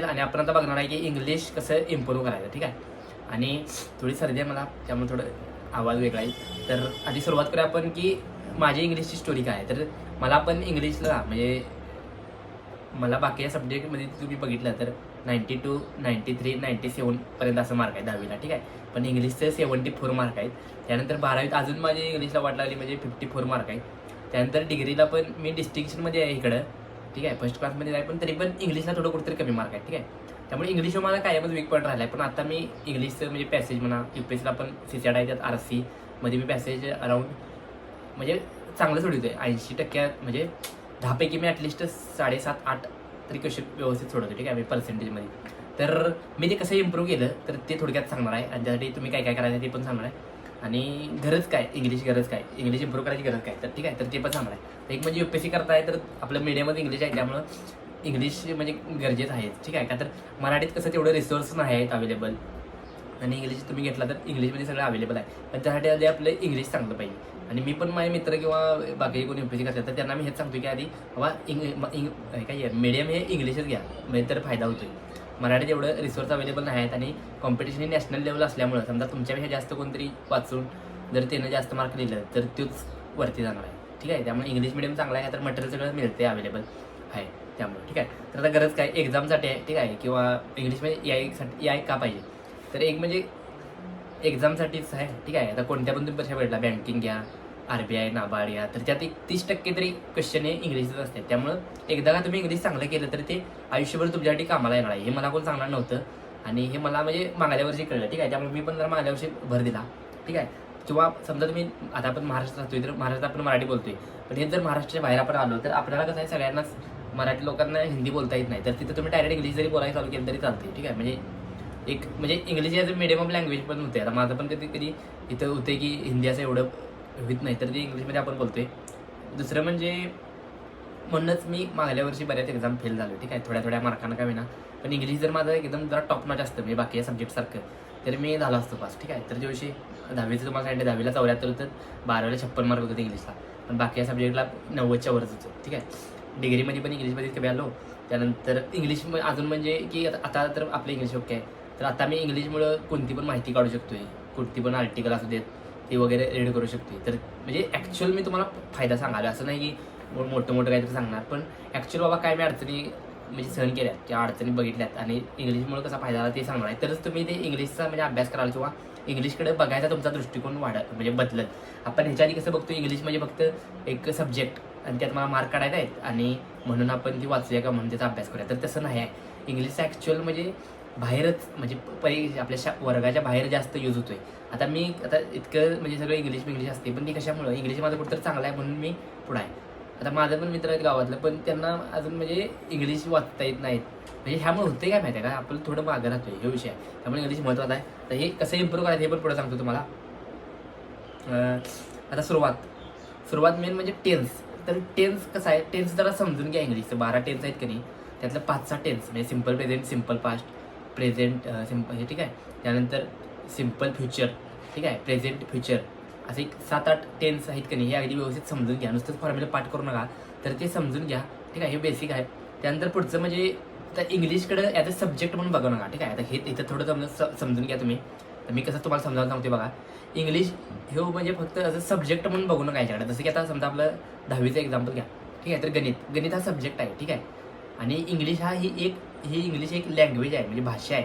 आणि आपण आता बघणार आहे की इंग्लिश कसं इम्प्रूव्ह करायचं. ठीक आहे. आणि थोडी सर्दी आहे मला, त्यामुळे थोडं आवाज वेगळा आहे. तर आधी सुरुवात करूया आपण की माझी इंग्लिशची स्टोरी काय आहे. तर मला पण इंग्लिशला म्हणजे मला बाकी सब्जेक्टमध्ये तुम्ही बघितलं तर 92, 93, 97 पर्यंत असं मार्क आहे 10वीला. ठीक आहे. पण इंग्लिशचे 74 मार्क आहेत. त्यानंतर 12वीत अजून माझी इंग्लिशला वाट लागली म्हणजे 54 मार्क आहेत. त्यानंतर डिग्रीला पण मी डिस्टिंक्शनमध्ये आहे इकडं. ठीक आहे. फर्स्ट क्लासमध्ये आहे, पण तरी पण इंग्लिशला थोडं कुठेतरी कमी मार्क आहे. ठीक आहे. त्यामुळे इंग्लिशवर मला कायमच वीक पॉईंट राहिला आहे. पण आता मी इंग्लिशचं म्हणजे पॅसेज म्हणा, UPSCला पण CSAT आहे, त्यात RC मध्ये मी पॅसेज अराऊंड म्हणजे चांगलं सोडवतो आहे 80% म्हणजे 10पैकी मी ॲटलिस्ट 7.5-8 तरी क्वेश्चन व्यवस्थित सोडवतो. ठीक आहे. मी पर्सेंटेजमध्ये. तर मी ते कसं इम्प्रूव्ह केलं तर ते थोडक्यात सांगणार आहे आणि त्यासाठी तुम्ही काय काय करायचं ते पण सांगणार आहे. आणि गरज काय, इंग्लिश गरज काय, इंग्लिश इम्प्रूव्ह करायची गरज काय, तर ठीक आहे, तर ते पण सांगणार आहे. एक म्हणजे UPSC करताय तर आपलं मीडियममध्ये इंग्लिश आहे, त्यामुळं इंग्लिश म्हणजे गरजेचं आहे. ठीक आहे. का तर मराठीत कसं तेवढं रिसोर्स नाही आहेत अवेलेबल, आणि इंग्लिश तुम्ही घेतला तर इंग्लिशमध्ये सगळं अवेलेबल आहे. पण त्यासाठी आधी आपलं इंग्लिश चांगलं पाहिजे. आणि मी पण माझे मित्र किंवा बाकी कोणी UPSC करतात तर त्यांना मी हेच सांगतो की आधी बाबा काय मीडियम हे इंग्लिशच घ्या, म्हणजे तर फायदा होतो. मराठीत एवढं रिसोर्स अवेलेबल नाही आहेत आणि कॉम्पिटिशन ही नॅशनल लेवल असल्यामुळं समजा तुमच्यापेक्षा जास्त कोणतरी वाचून जर त्यानं जास्त मार्क लिहिलं तर तोच वरती जाणार आहे. ठीक आहे. त्यामुळे इंग्लिश मिडियम चांगला आहे, तर मटेरियल सगळं मिळते अवेलेबल आहे त्यामुळे. ठीक आहे. तर आता गरज काय एक्झामसाठी आहे. ठीक आहे. किंवा इंग्लिशमध्ये AI का पाहिजे, तर एक म्हणजे एक्झामसाठीच आहे. ठीक आहे. आता कोणत्या पण तुम्ही परीक्षा भेटला, बँकिंग घ्या, RBI, नाबार्ड घ्या, तर त्यात 30% तरी क्वेश्चन हे इंग्लिशच असते. त्यामुळं एकदा का तुम्ही इंग्लिश चांगलं केलं तर ते आयुष्यभर तुमच्यासाठी कामाला येणार आहे. हे मला कोण सांगणार नव्हतं आणि हे मला म्हणजे मागल्या वर्षी कळलं. ठीक आहे. त्यामुळे मी पण जरा मागल्या वर्षी भर दिला. ठीक आहे. किंवा समजा तुम्ही आता आपण महाराष्ट्रात राहतोय तर महाराष्ट्रात आपण मराठी बोलतोय, पण हे जर महाराष्ट्राच्या बाहेर आपण आलो तर आपल्याला कसं आहे, सगळ्यांनाच मराठी लोकांना हिंदी बोलता येत नाही, तर तिथं तुम्ही डायरेक्ट इंग्लिश जरी बोलायला चालू केलं तरी चालते. ठीक आहे. म्हणजे English as a medium of language पण होते. आता माझं पण कधी इथं होते की हिंदी असं एवढं होत नाही, तर ते इंग्लिशमध्ये आपण बोलतोय. दुसरं म्हणजे म्हणूनच मी मागल्या वर्षी बऱ्याच एक्झाम फेल झालो. ठीक आहे. थोड्या मार्कांना का विना, पण इंग्लिश जर माझं एकदम जरा टॉप नॉच असतं म्हणजे बाकी सब्जेक्टसारखं, तर मी झालो असतो पास. ठीक आहे. तर दिवशी 10वीचं तुम्हाला सांगितलं, 10वीला 74 होतं, 12वीला 56 मार्क होते इंग्लिशला, पण बाकी सब्जेक्टला 90च्या वरच होतं. ठीक आहे. डिग्रीमध्ये पण इंग्लिशमध्ये कमी आलो. त्यानंतर इंग्लिश अजून म्हणजे की आता तर आपलं इंग्लिश ओके आहे, तर आता मी इंग्लिशमुळं कोणती पण माहिती काढू शकतोय, कोणती पण आर्टिकल असू देत ते वगैरे रीड करू शकते. तर म्हणजे ॲक्च्युअल मी तुम्हाला फायदा सांगायला, असं नाही की मोठं काहीतरी सांगणार, पण ॲक्च्युअल बाबा काय मी अडचणी म्हणजे सहन केल्यात किंवा अडचणी बघितल्यात आणि इंग्लिशमुळे कसा फायदा झाला ते सांगणार आहे. तरच तुम्ही ते इंग्लिशचा म्हणजे अभ्यास कराल किंवा इंग्लिशकडे बघायचा तुमचा दृष्टिकोन म्हणजे बदलत. आपण ह्याच्या आधी कसं बघतो, इंग्लिश म्हणजे फक्त एक सब्जेक्ट आणि त्यात मला मार्क काढायचा आहेत आणि म्हणून आपण ती वाचूया का म्हणून त्याचा अभ्यास करूया, तर तसं नाही आहे. इंग्लिशचा ॲक्च्युअल म्हणजे बाहेरच म्हणजे आपल्या वर्गाच्या बाहेर जास्त यूज होतोय. आता मी इतकं म्हणजे सगळं इंग्लिश असते, पण ती कशामुळं इंग्लिश माझं कुठंतरी चांगलं आहे म्हणून मी पुढं आहे. आता माझं पण मित्र आहेत गावातलं, पण त्यांना अजून म्हणजे इंग्लिश वाचता येत नाहीत. म्हणजे ह्यामुळे होते काय माहिती आहे का, आपलं थोडं मागं राहतोय हे विषय आहे. त्यामुळे इंग्लिश महत्त्वाचं आहे. तर हे कसं इम्प्रूव्ह करायचं हे पण पुढे सांगतो तुम्हाला. आता सुरुवात मेन म्हणजे टेन्स. तर टेन्स कसं आहे, टेन्स जरा समजून घ्या. इंग्लिशचं 12 टेन्स आहेत की नाही, त्यातलं 5-6 टेन्स म्हणजे simple present, simple past, present simple हे. ठीक आहे. त्यानंतर सिम्पल फ्युचर. ठीक आहे. प्रेझेंट फ्युचर असे 7-8 टेन्स आहेत की नाही, हे अगदी व्यवस्थित समजून घ्या. नुसतंच फॉर्म्युला पाठ करू नका, तर ते समजून घ्या. ठीक आहे. हे बेसिक आहे. त्यानंतर पुढचं म्हणजे आता इंग्लिशकडे ॲज अ सब्जेक्ट म्हणून बघू नका. ठीक आहे. आता हे इथं थोडं समजून घ्या तुम्ही. तर मी कसं तुम्हाला समजावून सांगते बघा. इंग्लिश हे म्हणजे फक्त ॲज अ सब्जेक्ट म्हणून बघू नका याच्याकडे. जसं की आता समजा आपलं 10वीचं एक्झाम्पल घ्या. ठीक आहे. तर गणित हा सब्जेक्ट आहे. ठीक आहे. आणि इंग्लिश ही इंग्लिश एक लँग्वेज आहे म्हणजे भाषा आहे.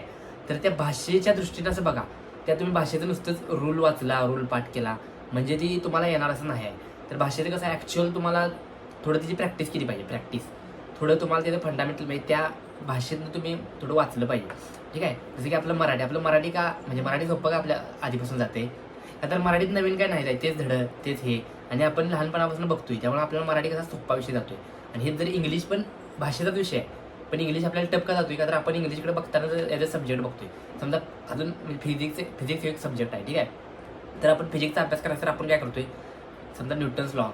तर त्या भाषेच्या दृष्टीनं असं बघा, त्या तुम्ही भाषेचं नुसतंच रूल वाचला, रूल पाठ केला म्हणजे ती तुम्हाला येणार असं नाही आहे. तर भाषेचं कसं ॲक्च्युअल तुम्हाला थोडं तिची प्रॅक्टिस केली पाहिजे. थोडं तुम्हाला त्याचं फंडामेंटल म्हणजे त्या भाषेतनं तुम्ही थोडं वाचलं पाहिजे. ठीक आहे. जसं की आपलं मराठी का म्हणजे मराठी सोपं का आपल्या आधीपासून जाते, तर मराठीत नवीन काय नाही जाय, तेच धडं तेच हे, आणि आपण लहानपणापासून बघतोय, त्यामुळे आपल्याला मराठी कसा सोपा विषय जातोय. आणि हे जरी इंग्लिश पण भाषेचाच विषय आहे, पण इंग्लिश आपल्याला टप का जातोय का, तर आपण इंग्लिशकडे बघताना जर ॲज अ सब्जेक्ट बघतोय. समजा अजून फिजिक्स एक सब्जेक्ट आहे. ठीक आहे. तर आपण फिजिक्सचा अभ्यास करायचा तर आपण काय करतोय, समजा न्यूटन्स लॉ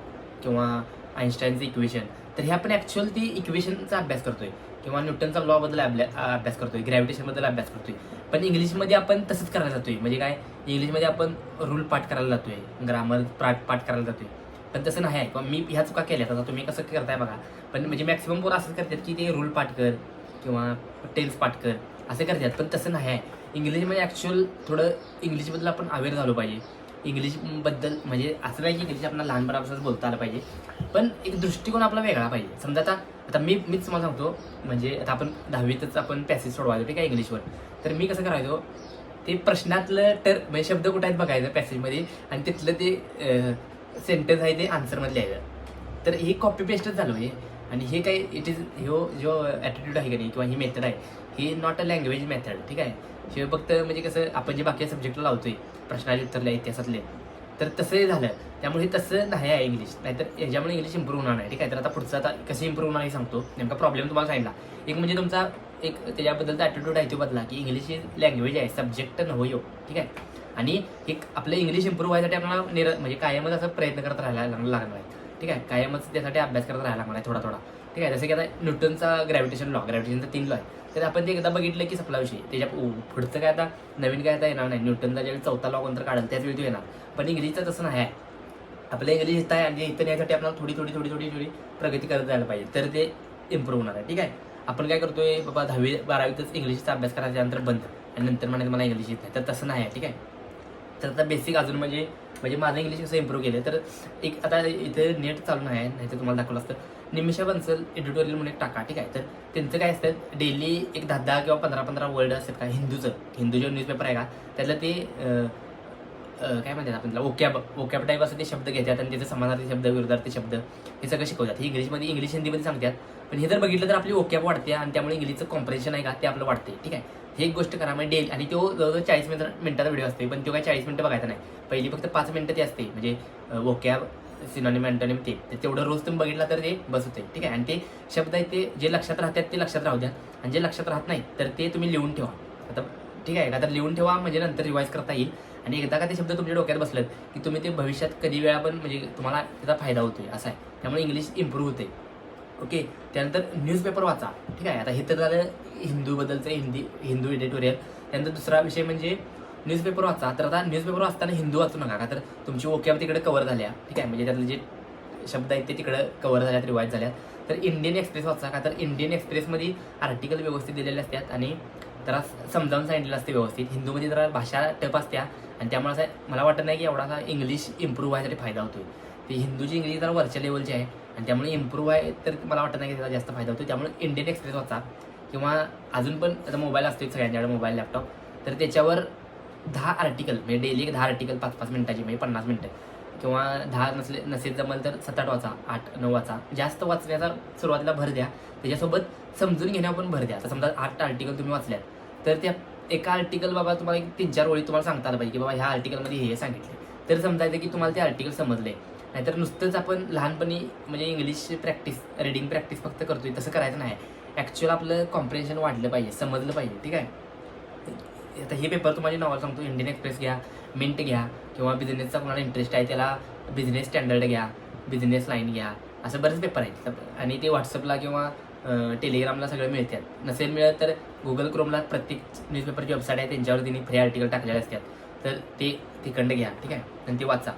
किंवा आईन्स्टाईनचं इक्वेशन, तर हे आपण ॲक्च्युअल ती इक्वेशनचा अभ्यास करतोय किंवा न्यूटनचा लॉबद्दल अभ्यास करतोय, ग्रॅव्हिटेशनबद्दल अभ्यास करतोय. पण इंग्लिशमध्ये आपण तसंच करायला जातोय. म्हणजे काय, इंग्लिशमध्ये आपण रूल पाठ करायला जातोय, ग्रामर पाठ करायला जातोय. पण तसं नाही आहे. किंवा मी ह्या चुका केल्यात. आता तुम्ही कसं करताय बघा, पण म्हणजे मॅक्सिमम पोरं असंच करतात की ते रूल पाठ कर, किंवा टेन्स पाठ कर असं करतात, पण तसं नाही आहे. इंग्लिशमध्ये ॲक्च्युअल थोडं इंग्लिशबद्दल आपण अवेअर झालो पाहिजे. इंग्लिशबद्दल म्हणजे असं नाही की इंग्लिश आपल्याला लहानपणापासूनच बोलता आलं पाहिजे, पण एक दृष्टिकोन आपला वेगळा पाहिजे. समजा आता मीच तुम्हाला सांगतो, म्हणजे आता आपण 10वीतच आपण पॅसेज सोडवायचो ठीक आहे इंग्लिशवर, तर मी कसं करायचो, ते प्रश्नातलं म्हणजे शब्द कुठं आहेत बघायचं पॅसेजमध्ये, आणि तिथलं ते सेंटेन्स आहे ते आन्सरमध्ये लिहायचं. तर हे कॉपी पेस्टच झालं आहे. आणि हे काही इट इज जो ॲटिट्यूड आहे का नाही, किंवा ही मेथड आहे, ही नॉट अ लँग्वेज मेथड ठीक आहे. हे फक्त म्हणजे कसं आपण जे बाकी सब्जेक्टला लावतोय, प्रश्नाचे उत्तरले, इतिहासातले, तर तसं झालं. त्यामुळे हे तसं नाही आहे इंग्लिश, नाहीतर याच्यामुळे इंग्लिश इम्प्रूव्ह होणार नाही ठीक आहे. तर आता पुढचं आता कसं इम्प्रूव्ह होणार हे सांगतो. नेमका प्रॉब्लेम तुम्हाला सांगितला. एक म्हणजे तुमचा एक त्याच्याबद्दलचा ॲटिट्यूड आहे तो बदला, की इंग्लिश ही लँग्वेज आहे, सब्जेक्ट नव्हे हो ठीक आहे. आणि एक आपलं इंग्लिश इम्प्रूव्ह व्हायसाठी आपल्याला म्हणजे कायमच असं प्रयत्न करत राहायला लागणार आहे ठीक आहे. कायमच त्यासाठी अभ्यास करत राहायला लागणार आहे थोडा थोडा ठीक आहे. जसं की आता न्यूटनचा ग्रॅव्हिटेशनचा 3 लॉ आहे, तर आपण ते एकदा बघितलं की सपला विषय. त्याच्या पुढचं काय आता नवीन काय आता येणार नाही. न्यूटनचा ज्यावेळी 4था लॉ कोणतं काढेल त्याच वेळी तो येणार. पण इंग्लिशचं तसं नाही आहे. आपलं इंग्लिश येत आहे आणि इथं यासाठी आपल्याला थोडी प्रगती करत जायला पाहिजे, तर ते इम्प्रूव्ह होणार आहे ठीक आहे. आपण काय करतोय बाबा 10वी 12वीतच इंग्लिशचा अभ्यास करायच्या नंतर बंद, आणि नंतर म्हणायचं मला इंग्लिश येत नाही, तर तसं नाही आहे ठीक आहे. तर आता बेसिक अजून म्हणजे माझं इंग्लिश कसं इम्प्रूव्ह केलं, तर एक आता इथे नेट चालू नाही तर तुम्हाला दाखवलं असतं. निमिषा बन्सल एडिटोरियल म्हणून एक टाका ठीक आहे. तर त्यांचं काय असतं, डेली एक 10 किंवा 15 वर्ड असतात का हिंदू जो न्यूजपेपर आहे का, त्यातलं ते काय म्हणतात आपण त्याला ओकॅब टाईप असं ते शब्द घेतात, आणि त्याचे समानार्थी शब्द, विरुद्धार्थी शब्द हे सगळं शिकवतात. हे इंग्लिश हिंदीमध्ये सांगतात. पण हे जर बघितलं तर आपली ओकॅब वाढते, आणि त्यामुळे इंग्लिशचं कॉम्प्रेशन आहे का ते आपलं वाढते ठीक आहे. हे एक गोष्ट करा. म्हणजे डेली, आणि तो जवळजवळ 40 मिनिटाचा व्हिडिओ असते, पण तो काय 40 मिनिटं बघायचा नाही. पहिली फक्त 5 मिनिटं ते असते, म्हणजे ओकॅब, सिनोनिम, अँटोनिम ते तेवढं रोज तुम्ही बघितला तर ते बस होते ठीक आहे. आणि ते शब्द आहेत ते जे लक्षात राहतात ते लक्षात राहू द्या, आणि जे लक्षात राहत नाही तर ते तुम्ही लिहून ठेवा आता ठीक आहे का. तर लिहून ठेवा म्हणजे नंतर रिवाईज करता येईल, आणि एकदा का ते शब्द तुमच्या डोक्यात बसलेत की तुम्ही ते भविष्यात कधी वेळा पण म्हणजे तुम्हाला त्याचा फायदा होतोय असा आहे. त्यामुळे इंग्लिश इम्प्रूव्ह होते ओके. त्यानंतर न्यूजपेपर वाचा ठीक आहे. आता हे तर झालं हिंदूबद्दलचं हिंदू एडिटोरियल. त्यानंतर दुसरा विषय म्हणजे न्यूजपेपर वाचा. तर आता न्यूजपेपर वाचताना हिंदू वाचू नका, का तर तुमची ओक्याब तिकडे कव्हर झाल्या ठीक आहे. म्हणजे त्यातले जे शब्द आहेत ते तिकडं कव्हर झाल्यात, रिवाईज झाल्यात. तर इंडियन एक्सप्रेस वाचा, का तर इंडियन एक्सप्रेसमध्ये आर्टिकल व्यवस्थित दिलेले असतात, आणि जरा समजावून सांगितलेलं असते व्यवस्थित. हिंदूमध्ये जरा भाषा टप असत्या, आणि त्यामुळे असं मला वाटत नाही की एवढासा इंग्लिश इम्प्रूव्ह व्हायसाठी फायदा होतो. ते हिंदूची इंग्लिश जरा वरच्या लेवलची आहे, आणि त्यामुळे इम्प्रूव्ह आहे, तर मला वाटत नाही की त्याचा जास्त फायदा होतो. त्यामुळे इंडियन एक्सप्रेस वाचा, किंवा अजून पण आता मोबाईल असतो सगळ्यांच्याकडे, मोबाईल लॅपटॉप, तर त्याच्यावर 10 आर्टिकल म्हणजे डेली 10 आर्टिकल 5-5 मिनिटाची, म्हणजे 50 मिनिटं, किंवा 10 नसेल जमल तर 7-8 वाचा, 8-9 वाचा. जास्त वाचण्याचा सुरुवातीला भर द्या, त्याच्यासोबत समजून घेण्यावर पण भर द्या. आता समजा 8 आर्टिकल तुम्ही वाचल्यात, तर त्या एका आर्टिकल बाबा तुम्हाला एक 3-4 ओळी तुम्हाला सांगता आलं पाहिजे की बाबा ह्या आर्टिकलमध्ये हे सांगितले, तर समजायचं की तुम्हाला ते आर्टिकल समजले. नाहीतर नुसतंच आपण लहानपणी म्हणजे इंग्लिश रीडिंग प्रॅक्टिस फक्त करतोय, तसं करायचं नाही. ॲक्च्युअल आपलं कॉम्प्रिहेन्शन वाढलं पाहिजे, समजलं पाहिजे ठीक आहे. आता हे पेपर तुम्हाला नावाला सांगतो, इंडियन एक्सप्रेस घ्या, मिंट घ्या, किंवा बिझनेसचा कोणाला इंटरेस्ट आहे त्याला बिझनेस स्टँडर्ड घ्या, बिझनेस लाईन घ्या, असं बरेच पेपर आहेत. आणि ते व्हॉट्सअपला किंवा टेलिग्रामला सगळे मिळतात. नसेल मिळत तर गुगल क्रोमला प्रत्येक न्यूजपेपरची वेबसाईट आहे, त्यांच्यावर त्यांनी फ्री आर्टिकल टाकलेले असतात, तर ते तिकडं घ्या ठीक आहे, आणि ते वाचा.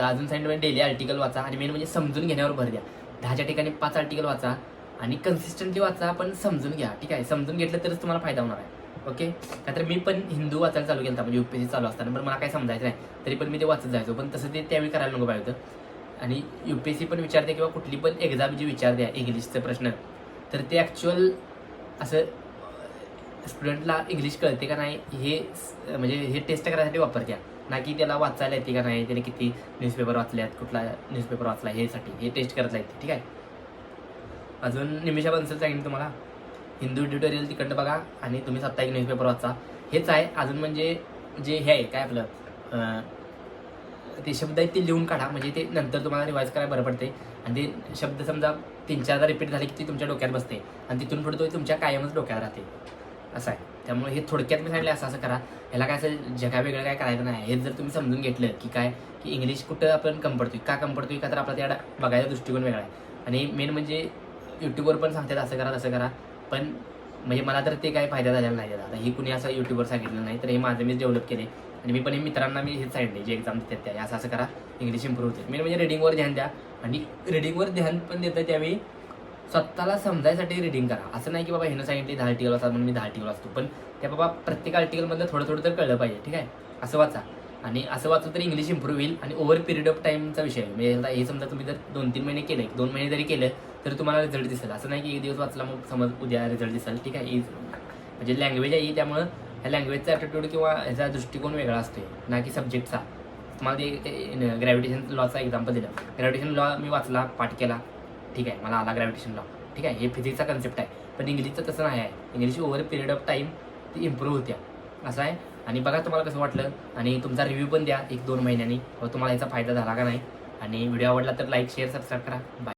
अजून सांगितलं डेली आर्टिकल वाचा, आणि मेन म्हणजे समजून घेण्यावर भर द्या. 10च्या ठिकाणी 5 आर्टिकल वाचा, आणि कन्सिस्टंटली वाचा, पण समजून घ्या ठीक आहे. समजून घेतलं तरच तुम्हाला फायदा होणार आहे ओके. का तर मी पण हिंदू वाचायला चालू केलं, म्हणजे UPSC चालू असताना, पण मला काय समजायचं नाही, तरी पण मी ते वाचत जायचो. पण तसं ते त्यावेळी करायला नको पाहिजे होतं. आणि UPSC पण विचारते, किंवा कुठली पण एक्झाम जी विचारते इंग्लिशचं प्रश्न, तर ते ॲक्च्युअल असं स्टुडंटला इंग्लिश कळते का नाही हे म्हणजे हे टेस्ट करायसाठी वापरत्या, ना की त्याला वाचायला येते का नाही, त्याने किती न्यूजपेपर वाचल्यात, कुठला न्यूजपेपर वाचला, हे साठी हे टेस्ट करत येते ठीक आहे. अजून निमिषा बन्सल सांगितलं तुम्हाला, हिंदू ट्युटोरियल तिकडनं बघा, आणि तुम्ही स्वतः एक न्यूजपेपर वाचा, हेच आहे. अजून म्हणजे जे हे आहे काय आपलं ते शब्द आहेत ते लिहून काढा, म्हणजे ते नंतर तुम्हाला रिवाईज करायला बरं पडते. आणि ते शब्द समजा 3-4दा रिपीट झाले की ते तुमच्या डोक्यात बसते, आणि तिथून पुढे तो तुमच्या कायमच डोक्यात राहते असं आहे. त्यामुळे हे थोडक्यात मी सांगितलं असं करा. ह्याला काय असं जगा वेगळं काय करायचं नाही. हे जर तुम्ही समजून घेतलं की काय की इंग्लिश कुठं आपण कम पडतोय, का कम पडतोय, का तर आपला त्या बघायचा दृष्टिकोन वेगळा आहे. आणि मेन म्हणजे यूट्यूबवर पण सांगतात असं करा तसं करा, पण म्हणजे मला तर ते काही फायदा झालेला नाही त्याचा. आता हे कुणी असं यूट्यूबवर सांगितलं नाही, तर हे माझं मीच डेव्हलप केले, आणि मी पण हे मित्रांना मी हेच सांगितले जे एक्झाम देतात त्या, असं करा, इंग्लिश इम्प्रूव्ह होते. मेन म्हणजे रिडिंगवर ध्यान द्या, आणि रिडिंगवर ध्यान पण देतं त्यावेळी स्वतःला समजायसाठी रिडिंग करा. असं नाही की बाबा ह्यानं सांगितली 10 आर्टिकल वाचा म्हणून मी 10 आर्टिकल वाचतो, पण त्या बाबा प्रत्येक आर्टिकलमधलं थोडं थोडं तर कळलं पाहिजे. ठीक आहे, असं वाचा. आणि असं वाचलं तर इंग्लिश इम्प्रूव्ह होईल. आणि ओव्हर पिरियड ऑफ टाईमचा विषय आहे. म्हणजे आता हे समजा तुम्ही जर 2-3 महिने केले, 2 महिने जरी केलं तर तुम्हाला रिझल्ट दिसेल. असं नाही की एक दिवस वाचला मग समज उद्या रिझल्ट दिसेल. ठीक आहे, म्हणजे लँग्वेज आहे त्यामुळं ह्या लँग्वेजचा ॲप्टिट्यूड किंवा ह्याचा दृष्टिकोन वेगळा असतो ना की सब्जेक्टचा. तुम्हाला ते ग्रॅव्हिटेशन लॉचा एक्झाम्पल दिलं. ग्रॅव्हिटेशन लॉ मी वाचला, पाठ केला, ठीक आहे, मला आला ग्रॅव्हिटेशन लॉ. ठीक आहे, हे फिजिक्सचा कन्सेप्ट आहे. पण इंग्लिशचं तसं नाही आहे. English over period of time ती इम्प्रूव्ह होत्या, असं आहे. आणि बघा तुम्हाला कसं वाटलं, आणि तुमचा रिव्ह्यू पण द्या 1-2 महिन्यांनी, तुम्हाला याचा फायदा झाला का नाही. आणि व्हिडिओ आवडला तर लाईक, शेअर, सबस्क्राईब करा. बाय.